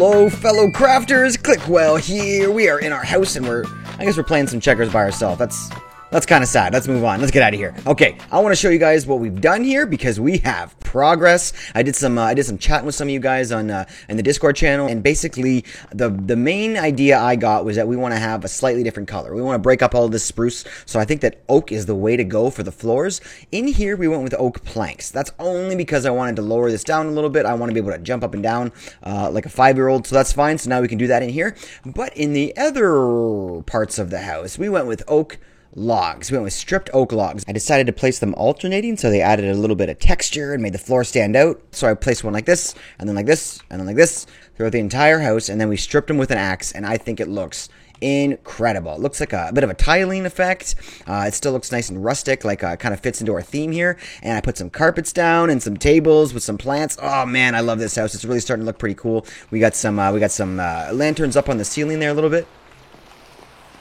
Hello, fellow crafters. Clickwell here. We are in our house, and I guess we're playing some checkers by ourselves. That's kind of sad. Let's move on. Let's get out of here. Okay, I want to show you guys what we've done here because we have progress. I did some chatting with some of you guys on in the Discord channel, and basically the main idea I got was that we want to have a slightly different color. We want to break up all of this spruce, so I think that oak is the way to go for the floors. In here, we went with oak planks. That's only because I wanted to lower this down a little bit. I want to be able to jump up and down like a 5-year-old, so that's fine. So now we can do that in here. But in the other parts of the house, we went with oak logs. We went with stripped oak logs. I decided to place them alternating, so they added a little bit of texture and made the floor stand out. So I placed one like this, and then like this, and then like this, throughout the entire house, and then we stripped them with an axe, and I think it looks incredible. It looks like a bit of a tiling effect. It still looks nice and rustic, like kind of fits into our theme here. And I put some carpets down and some tables with some plants. Oh man, I love this house. It's really starting to look pretty cool. We got some lanterns up on the ceiling there a little bit.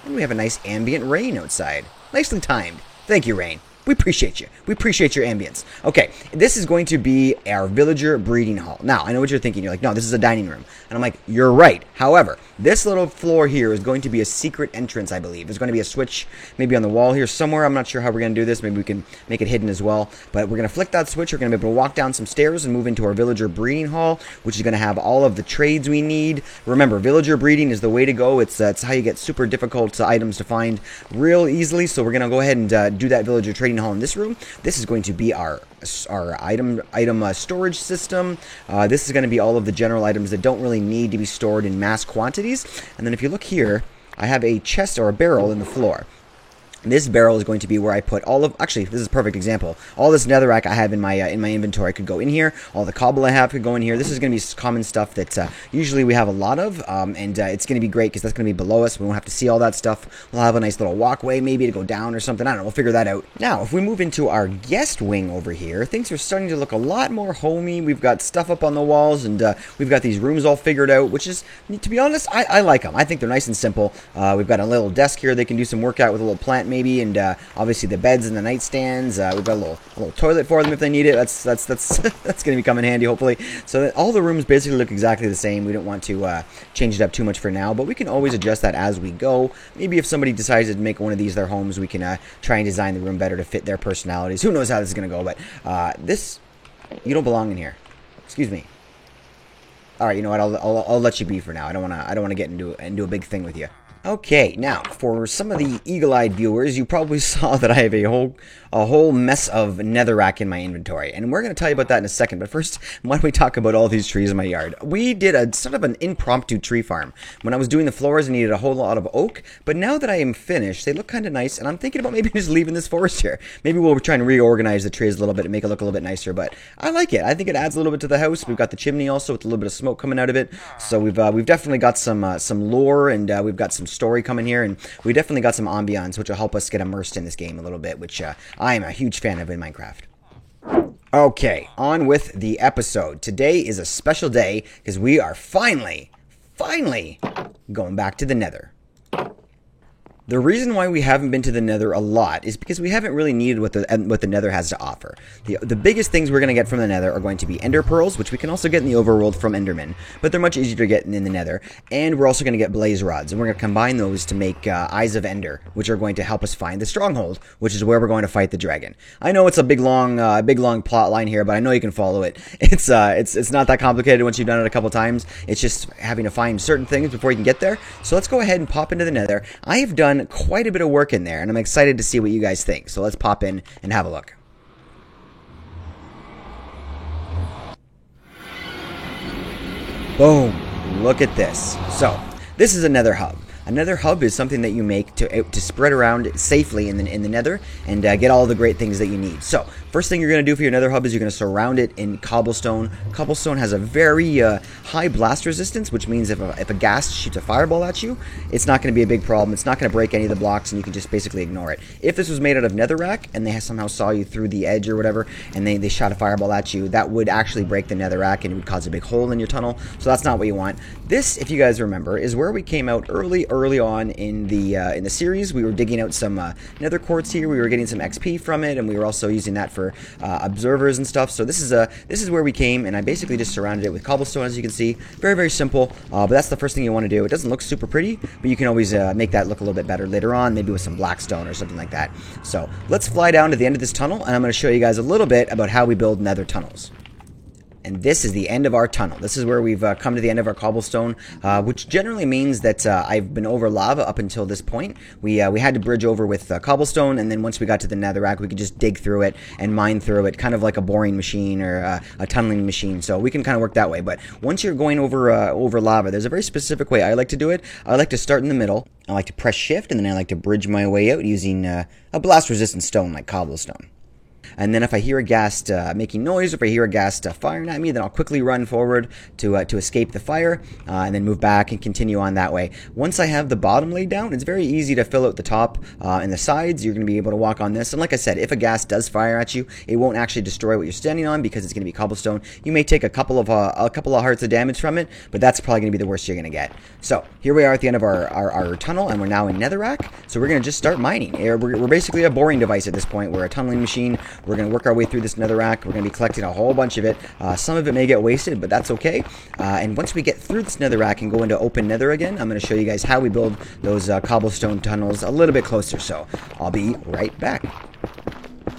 And we have a nice ambient rain outside. Nicely timed. Thank you, rain. We appreciate you. We appreciate your ambience. Okay, this is going to be our villager breeding hall. Now, I know what you're thinking. You're like, no, this is a dining room. And I'm like, you're right. However, this little floor here is going to be a secret entrance, I believe. There's going to be a switch maybe on the wall here somewhere. I'm not sure how we're going to do this. Maybe we can make it hidden as well. But we're going to flick that switch. We're going to be able to walk down some stairs and move into our villager breeding hall, which is going to have all of the trades we need. Remember, villager breeding is the way to go. It's how you get super difficult items to find real easily. So we're going to go ahead and do that villager trading hall in this room. This is going to be our item storage system. This is going to be all of the general items that don't really need to be stored in mass quantities. And then if you look here, I have a chest or a barrel in the floor. This barrel is going to be where I put all of, actually, this is a perfect example. All this netherrack I have in my inventory could go in here. All the cobble I have could go in here. This is going to be common stuff that usually we have a lot of, and it's going to be great because that's going to be below us. We won't have to see all that stuff. We'll have a nice little walkway maybe to go down or something. I don't know. We'll figure that out. Now, if we move into our guest wing over here, things are starting to look a lot more homey. We've got stuff up on the walls, and we've got these rooms all figured out, which is, to be honest, I like them. I think they're nice and simple. We've got a little desk here. They can do some workout with a little plant maybe, and obviously the beds and the nightstands. We've got a little toilet for them if they need it. That's that's going to come in handy hopefully. So that all the rooms basically look exactly the same. We don't want to change it up too much for now, but we can always adjust that as we go. Maybe if somebody decides to make one of these their homes, we can try and design the room better to fit their personalities. Who knows how this is going to go? But you don't belong in here. Excuse me. All right, you know what? I'll let you be for now. I don't want to get into a big thing with you. Okay, now, for some of the eagle-eyed viewers, you probably saw that I have a whole mess of netherrack in my inventory, and we're going to tell you about that in a second, but first, why don't we talk about all these trees in my yard? We did a sort of an impromptu tree farm. When I was doing the floors, I needed a whole lot of oak, but now that I am finished, they look kind of nice, and I'm thinking about maybe just leaving this forest here. Maybe we'll try and reorganize the trees a little bit and make it look a little bit nicer, but I like it. I think it adds a little bit to the house. We've got the chimney also with a little bit of smoke coming out of it, so we've definitely got some lore, and we've got some story coming here, and we definitely got some ambiance, which will help us get immersed in this game a little bit, which I am a huge fan of in Minecraft. Okay, on with the episode. Today is a special day because we are finally going back to the Nether. The reason why we haven't been to the Nether a lot is because we haven't really needed what the Nether has to offer. The biggest things we're going to get from the Nether are going to be Ender Pearls, which we can also get in the Overworld from Endermen, but they're much easier to get in the Nether. And we're also going to get Blaze Rods, and we're going to combine those to make Eyes of Ender, which are going to help us find the Stronghold, which is where we're going to fight the dragon. I know it's a big long plot line here, but I know you can follow it. It's not that complicated once you've done it a couple times. It's just having to find certain things before you can get there. So let's go ahead and pop into the Nether. I have done quite a bit of work in there, and I'm excited to see what you guys think. So let's pop in and have a look. Boom! Look at this. So this is a Nether hub. A Nether hub is something that you make to spread around safely in the Nether and get all the great things that you need. So, first thing you're going to do for your Nether hub is you're going to surround it in cobblestone. Cobblestone has a very high blast resistance, which means if a ghast shoots a fireball at you, it's not going to be a big problem. It's not going to break any of the blocks, and you can just basically ignore it. If this was made out of netherrack and they somehow saw you through the edge or whatever, and they shot a fireball at you, that would actually break the netherrack and it would cause a big hole in your tunnel. So that's not what you want. This, if you guys remember, is where we came out early early on in the series. We were digging out some nether quartz here. We were getting some XP from it, and we were also using that for observers and stuff. So this is where we came, and I basically just surrounded it with cobblestone, as you can see. Very, very simple, but that's the first thing you want to do. It doesn't look super pretty, but you can always make that look a little bit better later on, maybe with some blackstone or something like that. So let's fly down to the end of this tunnel, and I'm going to show you guys a little bit about how we build nether tunnels. And this is the end of our tunnel. This is where we've come to the end of our cobblestone, which generally means that I've been over lava up until this point. We had to bridge over with cobblestone, and then once we got to the netherrack, we could just dig through it and mine through it, kind of like a boring machine or a tunneling machine. So we can kind of work that way. But once you're going over lava, there's a very specific way I like to do it. I like to start in the middle. I like to press shift, and then I like to bridge my way out using a blast-resistant stone like cobblestone. And then if I hear a ghast making noise, or if I hear a ghast firing at me, then I'll quickly run forward to escape the fire, and then move back and continue on that way. Once I have the bottom laid down, it's very easy to fill out the top and the sides. You're going to be able to walk on this. And like I said, if a ghast does fire at you, it won't actually destroy what you're standing on because it's going to be cobblestone. You may take a couple of hearts of damage from it, but that's probably going to be the worst you're going to get. So here we are at the end of our tunnel, and we're now in netherrack. So we're going to just start mining. We're basically a boring device at this point. We're a tunneling machine. We're going to work our way through this netherrack. We're going to be collecting a whole bunch of it. Some of it may get wasted, but that's okay. And once we get through this netherrack and go into open nether again, I'm going to show you guys how we build those cobblestone tunnels a little bit closer. So I'll be right back.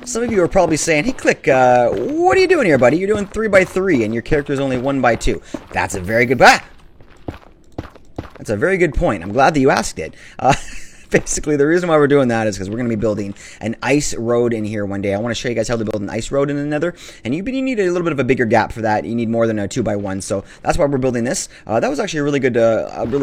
Some of you are probably saying, hey, Click, what are you doing here, buddy? You're doing 3x3 and your character is only 1x2. That's a very good... That's a very good point. I'm glad that you asked it. Basically, the reason why we're doing that is because we're going to be building an ice road in here one day. I want to show you guys how to build an ice road in the nether, and you need a little bit of a bigger gap for that. You need more than a 2x1, so that's why we're building this. That was actually a really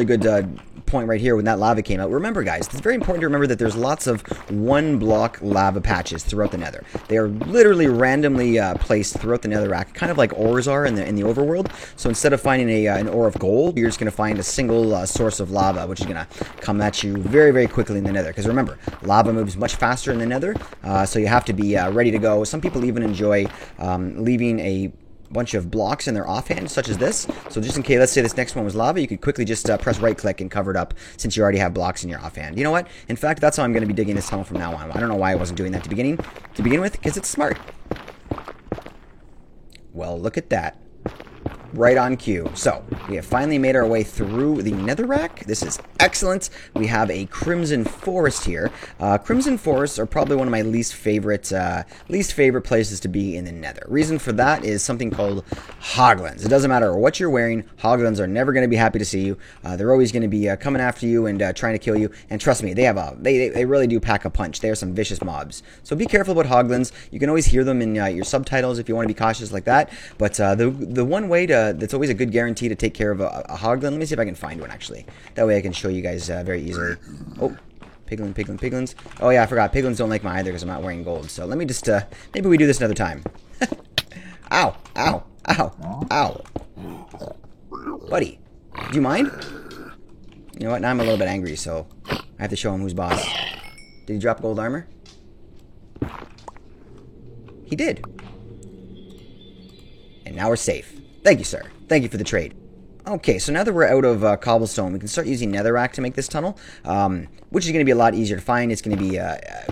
good point right here when that lava came out. Remember, guys, it's very important to remember that there's lots of one-block lava patches throughout the nether. They are literally randomly placed throughout the netherrack, kind of like ores are in the overworld. So instead of finding an ore of gold, you're just going to find a single source of lava, which is going to come at you very, very quickly in the nether. Because remember, lava moves much faster in the nether, so you have to be ready to go. Some people even enjoy leaving a bunch of blocks in their offhand, such as this. So just in case, let's say this next one was lava, you could quickly just press right click and cover it up, since you already have blocks in your offhand. You know what? In fact, that's how I'm going to be digging this tunnel from now on. I don't know why I wasn't doing that to begin with, because it's smart. Well, look at that. Right on cue. So, we have finally made our way through the netherrack. This is excellent. We have a crimson forest here. Crimson forests are probably one of my least favorite places to be in the nether. Reason for that is something called hoglins. It doesn't matter what you're wearing, hoglins are never going to be happy to see you. They're always going to be coming after you and trying to kill you. And trust me, they really do pack a punch. They are some vicious mobs. So be careful about hoglins. You can always hear them in your subtitles if you want to be cautious like that. But the one way that's always a good guarantee to take care of a hoglin. Let me see if I can find one, actually. That way I can show you guys very easily. Oh, piglins. Oh, yeah, I forgot. Piglins don't like my either because I'm not wearing gold. So let me just, maybe we do this another time. Ow, ow, ow, ow. Buddy, do you mind? You know what? Now I'm a little bit angry, so I have to show him who's boss. Did he drop gold armor? He did. And now we're safe. Thank you, sir. Thank you for the trade. Okay, so now that we're out of cobblestone, we can start using netherrack to make this tunnel, which is going to be a lot easier to find. It's going to be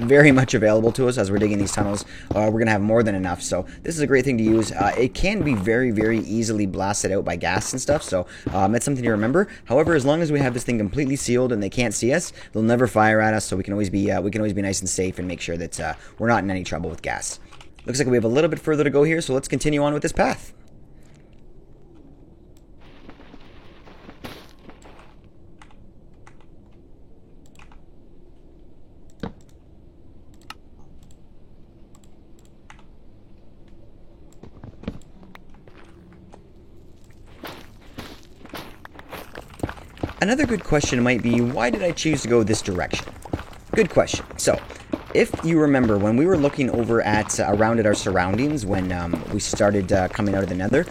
very much available to us as we're digging these tunnels. We're going to have more than enough, so this is a great thing to use. It can be very, very easily blasted out by gas and stuff, so that's something to remember. However, as long as we have this thing completely sealed and they can't see us, they'll never fire at us, so we can always be nice and safe and make sure that we're not in any trouble with gas. Looks like we have a little bit further to go here, so let's continue on with this path. Another good question might be, why did I choose to go this direction? Good question. So, if you remember, when we were looking over around at our surroundings, when we started coming out of the nether,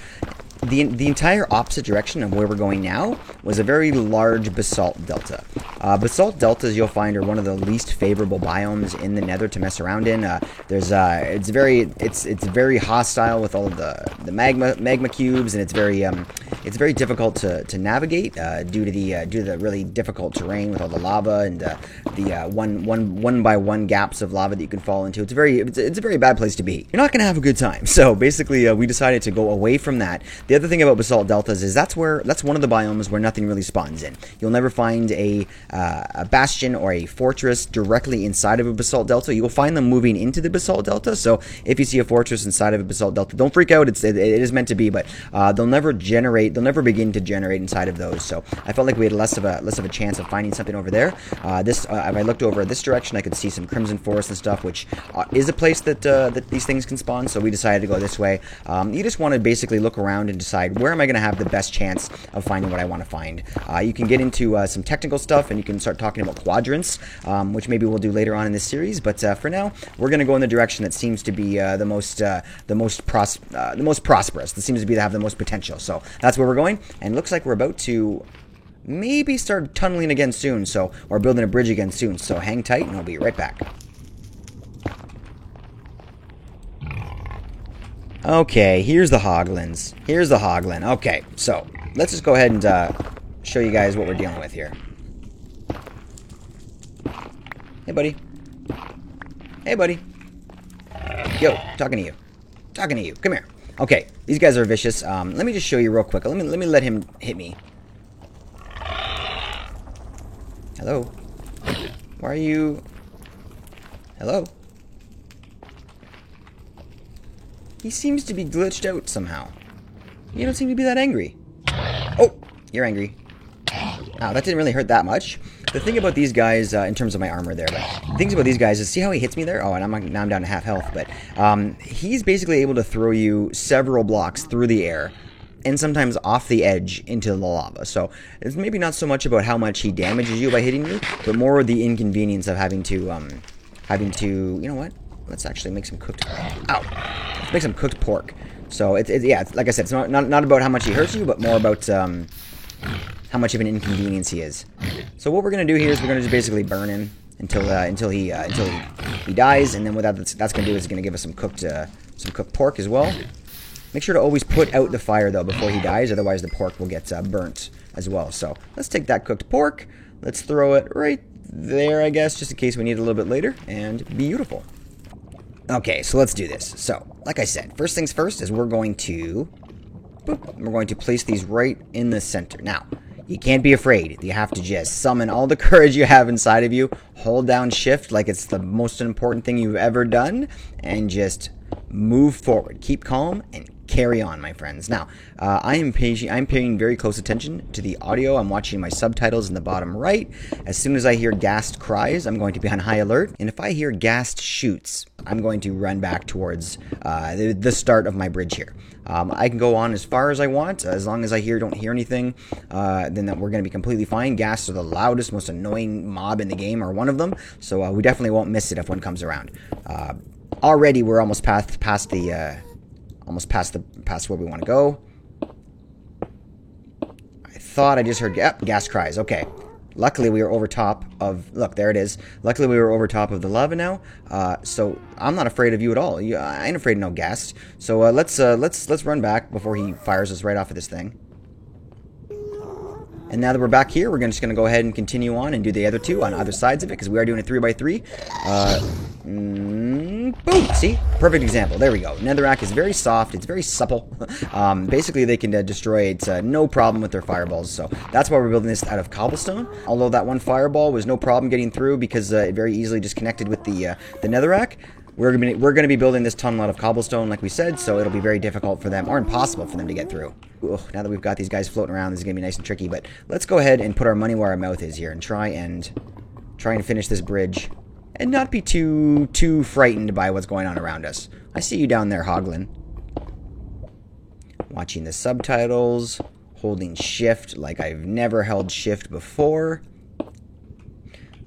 the entire opposite direction of where we're going now was a very large basalt delta. Basalt deltas, you'll find, are one of the least favorable biomes in the nether to mess around in. It's very hostile with all of the magma cubes, and it's very It's very difficult to navigate due to the really difficult terrain with all the lava and the one by one gaps of lava that you can fall into. It's a very bad place to be. You're not gonna have a good time. So basically, we decided to go away from that. The other thing about basalt deltas is that's one of the biomes where nothing really spawns in. You'll never find a bastion or a fortress directly inside of a basalt delta. You'll find them moving into the basalt delta. So if you see a fortress inside of a basalt delta, don't freak out. It is meant to be, but they'll never begin to generate inside of those. So I felt like we had less of a chance of finding something over there. If I looked over this direction, I could see some crimson forest and stuff, which is a place that these things can spawn. So we decided to go this way. You just want to basically look around and decide where am I going to have the best chance of finding what I want to find. You can get into some technical stuff, and you can start talking about quadrants, which maybe we'll do later on in this series. But for now, we're going to go in the direction that seems to be the most prosperous. That seems to have the most potential. So that's where we're going, and it looks like we're about to maybe start tunneling again soon, or building a bridge again soon. So hang tight, and I'll be right back. Okay, here's the hoglins. Here's the hoglin. Okay, so let's just go ahead and show you guys what we're dealing with here. Hey, buddy. Hey, buddy. Yo, talking to you. Talking to you. Come here. Okay, these guys are vicious. Let me just show you real quick. Let me let him hit me. Hello? Why are you... Hello? He seems to be glitched out somehow. You don't seem to be that angry. Oh, you're angry. Wow, that didn't really hurt that much. The thing about these guys, in terms of my armor there, but the things about these guys is, see how he hits me there? Oh, and now I'm down to half health, but he's basically able to throw you several blocks through the air, and sometimes off the edge into the lava. So it's maybe not so much about how much he damages you by hitting you, but more the inconvenience of having to, you know what? Let's actually make some cooked, ow! Let's make some cooked pork. So it's like I said, it's not about how much he hurts you, but more about how much of an inconvenience he is. So what we're gonna do here is we're gonna just basically burn him until he dies, and then what that's gonna do is gonna give us some cooked pork as well. Make sure to always put out the fire though before he dies, otherwise the pork will get burnt as well. So let's take that cooked pork, let's throw it right there, I guess, just in case we need it a little bit later, and beautiful. Okay, so let's do this. So, like I said, first things first is we're going to place these right in the center. Now, you can't be afraid. You have to just summon all the courage you have inside of you, hold down shift like it's the most important thing you've ever done, and just move forward. Keep calm and carry on, my friends. Now, I'm paying very close attention to the audio. I'm watching my subtitles in the bottom right. As soon as I hear ghast cries, I'm going to be on high alert. And if I hear ghast shoots, I'm going to run back towards the start of my bridge here. I can go on as far as I want, as long as I don't hear anything, then we're going to be completely fine. Ghasts are the loudest, most annoying mob in the game, or one of them, so we definitely won't miss it if one comes around. Already, we're almost past where we want to go. I thought I just heard ghast cries. Okay. Luckily, we were over top of... Look, there it is. Luckily, we were over top of the lava now. So, I'm not afraid of you at all. I ain't afraid of no ghast. So, let's run back before he fires us right off of this thing. And now that we're back here, we're just going to go ahead and continue on and do the other two on other sides of it, because we are doing a 3x3. Boom! See? Perfect example. There we go. Netherrack is very soft. It's very supple. Basically, they can destroy it. No problem with their fireballs. So that's why we're building this out of cobblestone. Although that one fireball was no problem getting through because it very easily just connected with the netherrack. We're going to be building this tunnel out of cobblestone, like we said, so it'll be very difficult for them, or impossible for them to get through. Ugh, now that we've got these guys floating around, this is going to be nice and tricky, but let's go ahead and put our money where our mouth is here and try and finish this bridge and not be too frightened by what's going on around us. I see you down there, Hoglin. Watching the subtitles, holding shift like I've never held shift before.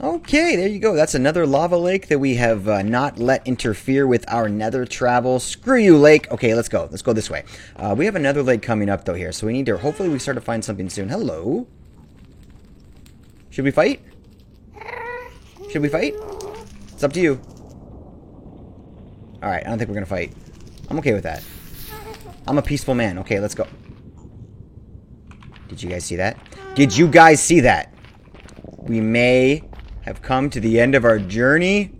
Okay, there you go. That's another lava lake that we have not let interfere with our nether travel. Screw you, lake. Okay, let's go. Let's go this way. We have another lake coming up, though, here. So we need to... Hopefully we start to find something soon. Hello? Should we fight? Should we fight? It's up to you. Alright, I don't think we're going to fight. I'm okay with that. I'm a peaceful man. Okay, let's go. Did you guys see that? Did you guys see that? We may have come to the end of our journey.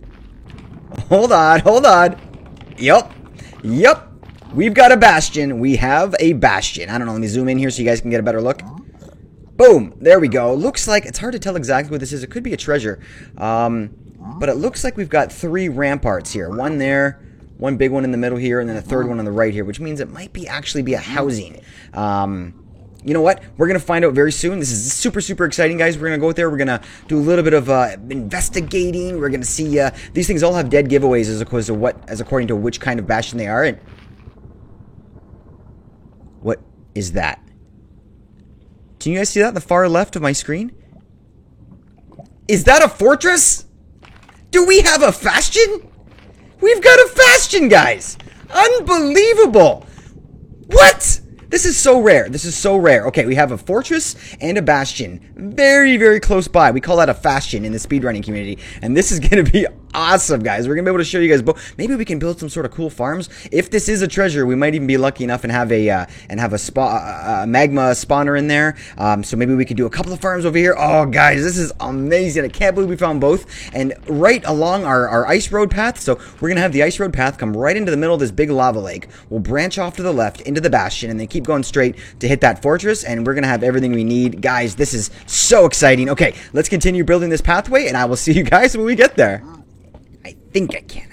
Hold on, hold on. Yup. We've got a bastion. We have a bastion. I don't know, let me zoom in here so you guys can get a better look. Boom, there we go. Looks like, it's hard to tell exactly what this is. It could be a treasure. But it looks like we've got 3 ramparts here. One there, one big one in the middle here, and then a third one on the right here, which means it might actually be a housing. You know what? We're going to find out very soon. This is super, super exciting, guys. We're going to go out there. We're going to do a little bit of investigating. We're going to see, these things all have dead giveaways as according to which kind of bastion they are. And what is that? Can you guys see that on the far left of my screen? Is that a fortress? Do we have a bastion? We've got a bastion, guys. Unbelievable. What? This is so rare. This is so rare. Okay, we have a fortress and a bastion. Very, very close by. We call that a fashion in the speedrunning community. And this is going to be awesome, guys. We're going to be able to show you guys both. Maybe we can build some sort of cool farms. If this is a treasure, we might even be lucky enough and have a magma spawner in there. So maybe we could do a couple of farms over here. Oh, guys, this is amazing. I can't believe we found both. And right along our ice road path. So we're going to have the ice road path come right into the middle of this big lava lake. We'll branch off to the left into the bastion and then keep going straight to hit that fortress, and we're gonna have everything we need. Guys, this is so exciting. Okay, let's continue building this pathway, and I will see you guys when we get there. I think I can.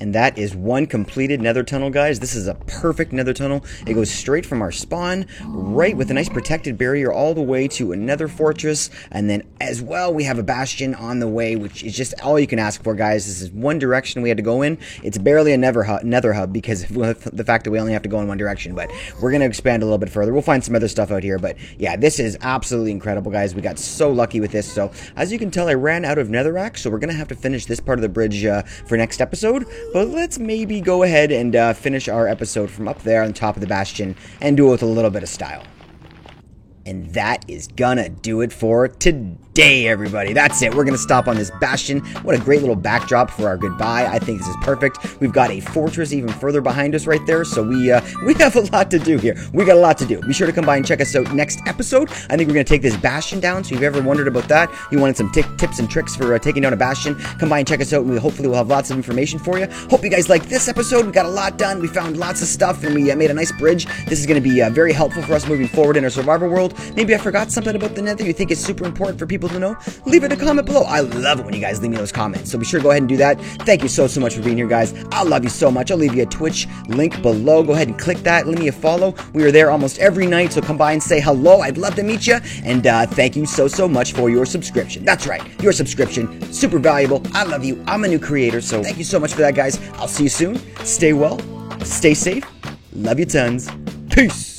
And that is one completed nether tunnel, guys. This is a perfect nether tunnel. It goes straight from our spawn, right with a nice protected barrier, all the way to a nether fortress. And then as well, we have a bastion on the way, which is just all you can ask for, guys. This is one direction we had to go in. It's barely a nether hub because of the fact that we only have to go in one direction. But we're going to expand a little bit further. We'll find some other stuff out here. But yeah, this is absolutely incredible, guys. We got so lucky with this. So as you can tell, I ran out of netherrack, so we're going to have to finish this part of the bridge for next episode. But let's maybe go ahead and finish our episode from up there on top of the bastion and do it with a little bit of style. And that is gonna do it for today, everybody. That's it. We're gonna stop on this bastion. What a great little backdrop for our goodbye. I think this is perfect. We've got a fortress even further behind us right there, so we have a lot to do here. We got a lot to do. Be sure to come by and check us out next episode. I think we're gonna take this bastion down, so if you've ever wondered about that, you wanted some tips and tricks for taking down a bastion, come by and check us out, and hopefully we'll have lots of information for you. Hope you guys liked this episode. We got a lot done. We found lots of stuff, and we made a nice bridge. This is gonna be very helpful for us moving forward in our survival world. Maybe I forgot something about the nether you think is super important for people to know. Leave it a comment below. I love it when you guys leave me those comments. So be sure to go ahead and do that. Thank you so much for being here, guys. I love you so much. I'll leave you a Twitch link below. Go ahead and click that. Leave me a follow. We are there almost every night, so come by and say hello. I'd love to meet you. And thank you so much for your subscription. That's right. Your subscription. Super valuable. I love you. I'm a new creator, so thank you so much for that, guys. I'll see you soon. Stay well. Stay safe. Love you tons. Peace.